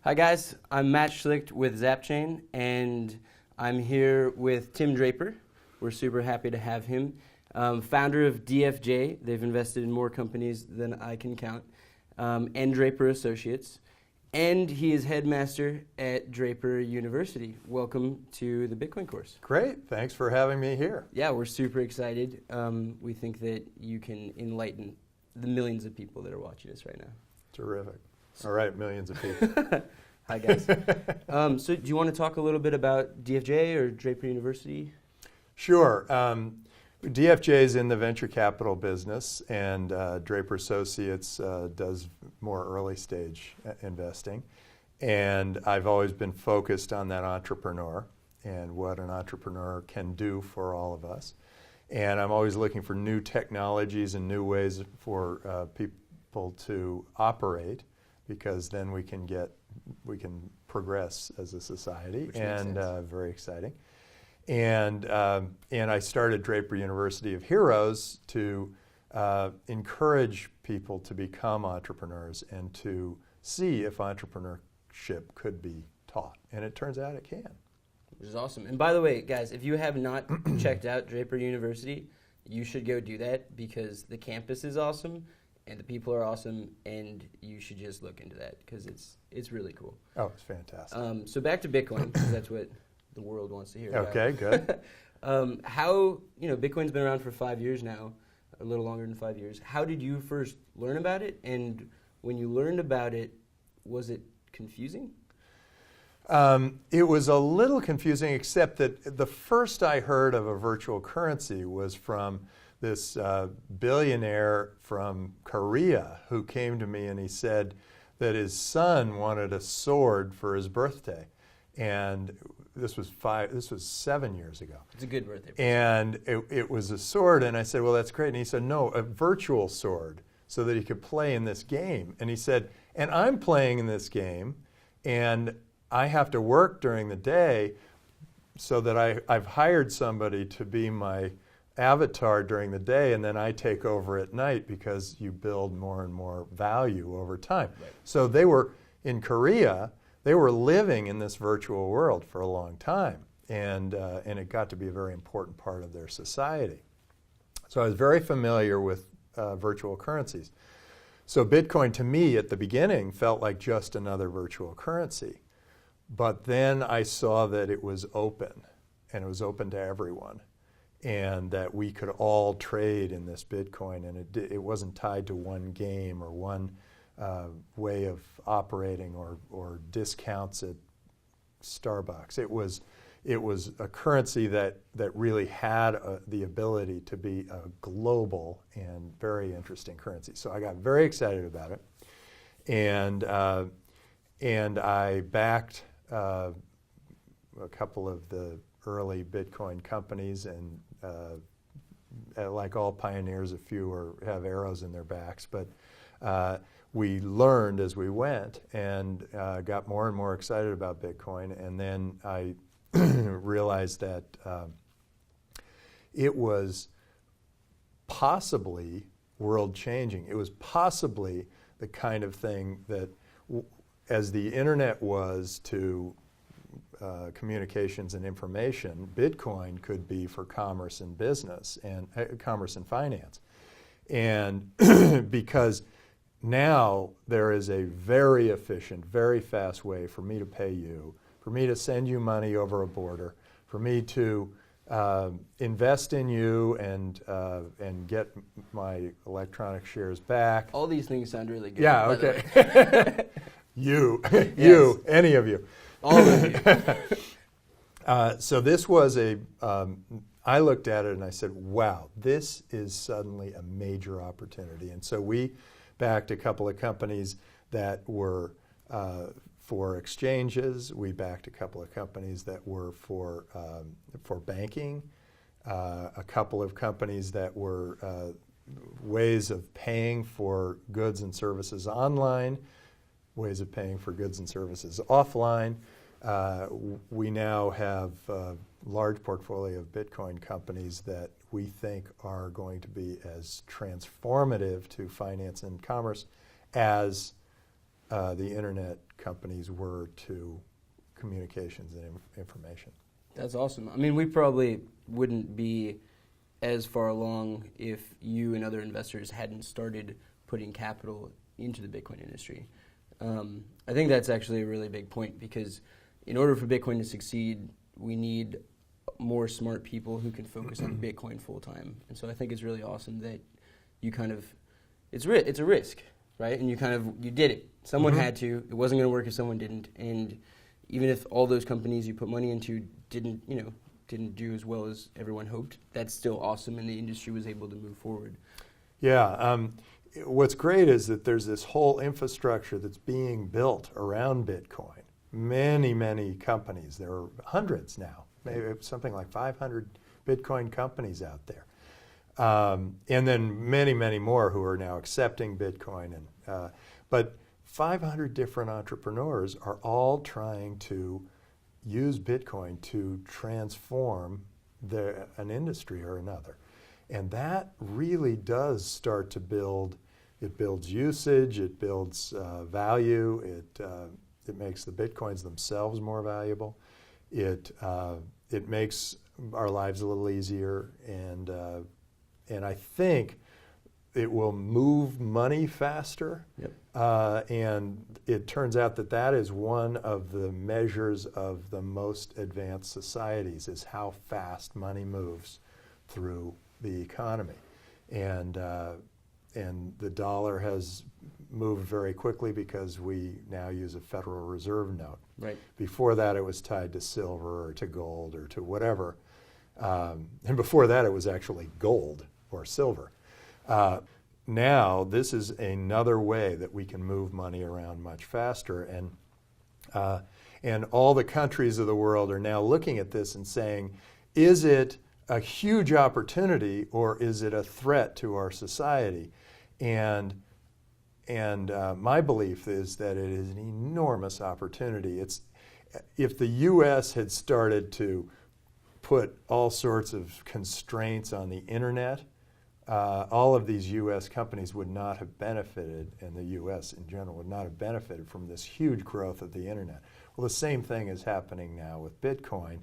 Hi guys, I'm Matt Schlicht with Zapchain, and I'm here with Tim Draper. We're super happy to have him. Founder of DFJ, they've invested in more companies than I can count, and Draper Associates. And he is headmaster at Draper University. Welcome to the Bitcoin course. Great, thanks for having me here. Yeah, we're super excited. We think that you can enlighten the millions of people that are watching us right now. Terrific. All right, millions of people. Hi, guys. So do you want to talk a little bit about DFJ or Draper University? Sure. DFJ is in the venture capital business, and Draper Associates does more early stage investing. And I've always been focused on that entrepreneur and what an entrepreneur can do for all of us. And I'm always looking for new technologies and new ways for people to operate, because then we can progress as a society, and very exciting. And I started Draper University of Heroes to encourage people to become entrepreneurs and to see if entrepreneurship could be taught. And it turns out it can. Which is awesome. And by the way, guys, if you have not checked out Draper University, you should go do that, because the campus is awesome and the people are awesome, and you should just look into that because it's really cool. Oh, it's fantastic. So back to Bitcoin, because that's what the world wants to hear about. Okay, good. Bitcoin's been around for 5 years now, a little longer than 5 years. How did you first learn about it? And when you learned about it, was it confusing? It was a little confusing, except that the first I heard of a virtual currency was from this billionaire from Korea who came to me, and he said that his son wanted a sword for his birthday. And this was 7 years ago. It's a good birthday present. And it was a sword, and I said, well, that's great. And he said, no, a virtual sword, so that he could play in this game. And he said, and I'm playing in this game, and I have to work during the day, so that I've hired somebody to be my avatar during the day, and then I take over at night, because you build more and more value over time. Right. So they were in Korea. They were living in this virtual world for a long time, and it got to be a very important part of their society. So I was very familiar with virtual currencies. So Bitcoin, to me, at the beginning, felt like just another virtual currency. But then I saw that it was open, and it was open to everyone, and that we could all trade in this Bitcoin, and it wasn't tied to one game or one way of operating or discounts at Starbucks. It was a currency that really had the ability to be a global and very interesting currency. So I got very excited about it, and I backed a couple of the early Bitcoin companies, and like all pioneers, a few have arrows in their backs, but we learned as we went, and got more and more excited about Bitcoin. And then I realized that it was possibly world-changing. It was possibly the kind of thing that, as the internet was to communications and information, Bitcoin could be for commerce and business, and commerce and finance. And because now there is a very efficient, very fast way for me to pay you, for me to send you money over a border, for me to invest in you and get my electronic shares back. All these things sound really good. Yeah, okay. You, any of you. All of you. So this was I looked at it and I said, wow, this is suddenly a major opportunity. And so we backed a couple of companies that were for exchanges. We backed a couple of companies that were for banking, a couple of companies that were ways of paying for goods and services online, ways of paying for goods and services offline. We now have a large portfolio of Bitcoin companies that we think are going to be as transformative to finance and commerce as the internet companies were to communications and information. That's awesome. I mean, we probably wouldn't be as far along if you and other investors hadn't started putting capital into the Bitcoin industry. I think that's actually a really big point, because in order for Bitcoin to succeed, we need more smart people who can focus on Bitcoin full time. And so I think it's really awesome that you kind of, it's a risk, right? And you did it. Someone had to. It wasn't going to work if someone didn't. And even if all those companies you put money into didn't do as well as everyone hoped, that's still awesome, and the industry was able to move forward. Yeah. What's great is that there's this whole infrastructure that's being built around Bitcoin. Many, many companies. There are hundreds now, maybe something like 500 Bitcoin companies out there. And then many, many more who are now accepting Bitcoin. But 500 different entrepreneurs are all trying to use Bitcoin to transform an industry or another. And that really does start to build, it builds usage, it builds value, it makes the Bitcoins themselves more valuable, it makes our lives a little easier, and I think it will move money faster. Yep. And it turns out that is one of the measures of the most advanced societies, is how fast money moves through the economy. And the dollar has moved very quickly because we now use a Federal Reserve note. Right. Before that, it was tied to silver or to gold or to whatever. And before that, it was actually gold or silver. Now, this is another way that we can move money around much faster. And all the countries of the world are now looking at this and saying, is it a huge opportunity or is it a threat to our society? And my belief is that it is an enormous opportunity. If the U.S. had started to put all sorts of constraints on the internet, all of these U.S. companies would not have benefited, and the U.S. in general would not have benefited from this huge growth of the internet. Well, the same thing is happening now with Bitcoin.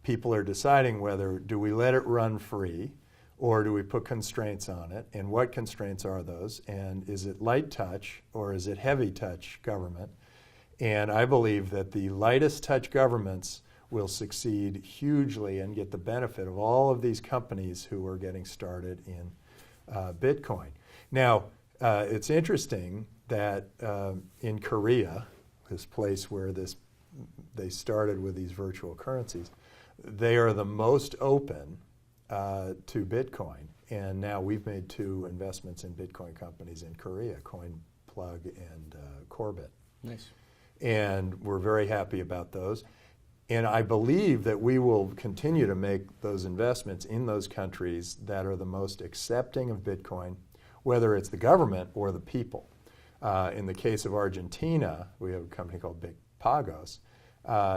People are deciding whether do we let it run free or do we put constraints on it, and what constraints are those, and is it light touch or is it heavy touch government? And I believe that the lightest touch governments will succeed hugely and get the benefit of all of these companies who are getting started in Bitcoin. Now, it's interesting that in Korea, this place where they started with these virtual currencies, they are the most open to Bitcoin. And now we've made 2 investments in Bitcoin companies in Korea, CoinPlug and Corbit. Nice. And we're very happy about those. And I believe that we will continue to make those investments in those countries that are the most accepting of Bitcoin, whether it's the government or the people. In the case of Argentina, we have a company called Pagos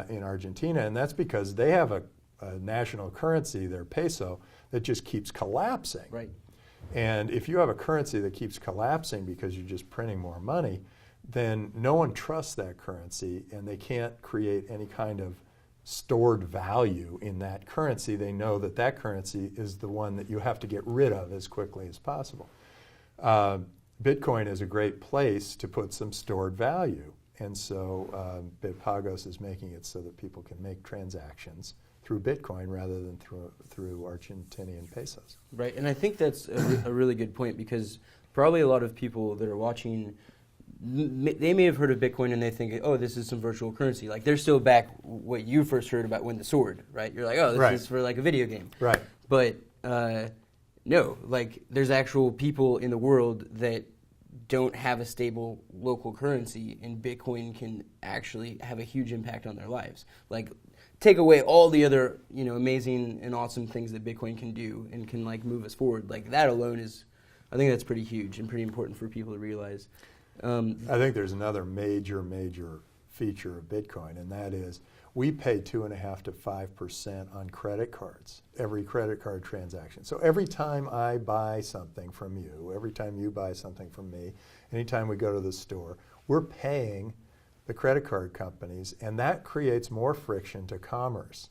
in Argentina, and that's because they have a national currency, their peso, that just keeps collapsing. Right. And if you have a currency that keeps collapsing because you're just printing more money, then no one trusts that currency, and they can't create any kind of stored value in that currency. They know that that currency is the one that you have to get rid of as quickly as possible. Bitcoin is a great place to put some stored value, and so Bitpagos is making it so that people can make transactions through Bitcoin rather than through Argentinian pesos. Right, and I think that's a really good point, because probably a lot of people that are watching, they may have heard of Bitcoin and they think, oh, this is some virtual currency. Like, they're still back what you first heard about when the sword, right? You're like, oh, this is for like a video game. Right. But no, like, there's actual people in the world that don't have a stable local currency, and Bitcoin can actually have a huge impact on their lives. Like, take away all the other, amazing and awesome things that Bitcoin can do and can like move us forward. Like, that alone is, I think that's pretty huge and pretty important for people to realize. I think there's another major feature of Bitcoin, and that is we pay 2.5% to 5% on credit cards, every credit card transaction. So every time I buy something from you, every time you buy something from me, anytime we go to the store, we're paying the credit card companies, and that creates more friction to commerce.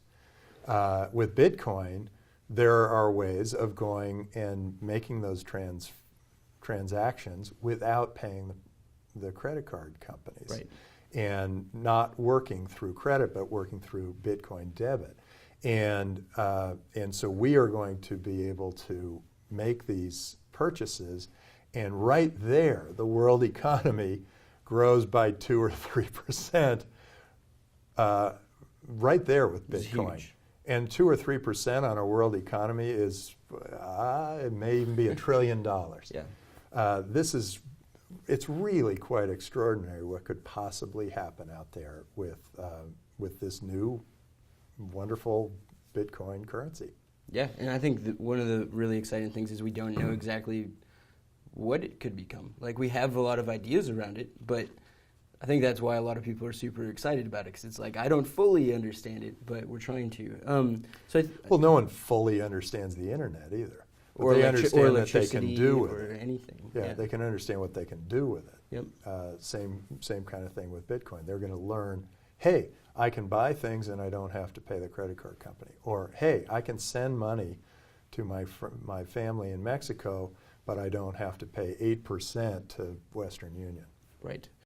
With Bitcoin, there are ways of going and making those transactions without paying the credit card companies. Right. And not working through credit, but working through Bitcoin debit. And so we are going to be able to make these purchases, and right there, the world economy grows by 2 or 3%, right there with Bitcoin. Huge. And 2 or 3% on a world economy is, it may even be $1 trillion. Yeah. It's really quite extraordinary what could possibly happen out there with this new, wonderful Bitcoin currency. Yeah, and I think that one of the really exciting things is we don't know exactly what it could become. Like, we have a lot of ideas around it, but I think that's why a lot of people are super excited about it, because it's like, I don't fully understand it, but we're trying to. Well, no one fully understands the internet either. But Or they understand what they can do with or it. anything. Yeah, they can understand what they can do with it. Yep. Same kind of thing with Bitcoin. They're going to learn, hey, I can buy things and I don't have to pay the credit card company. Or, hey, I can send money to my family in Mexico, but I don't have to pay 8% to Western Union. Right.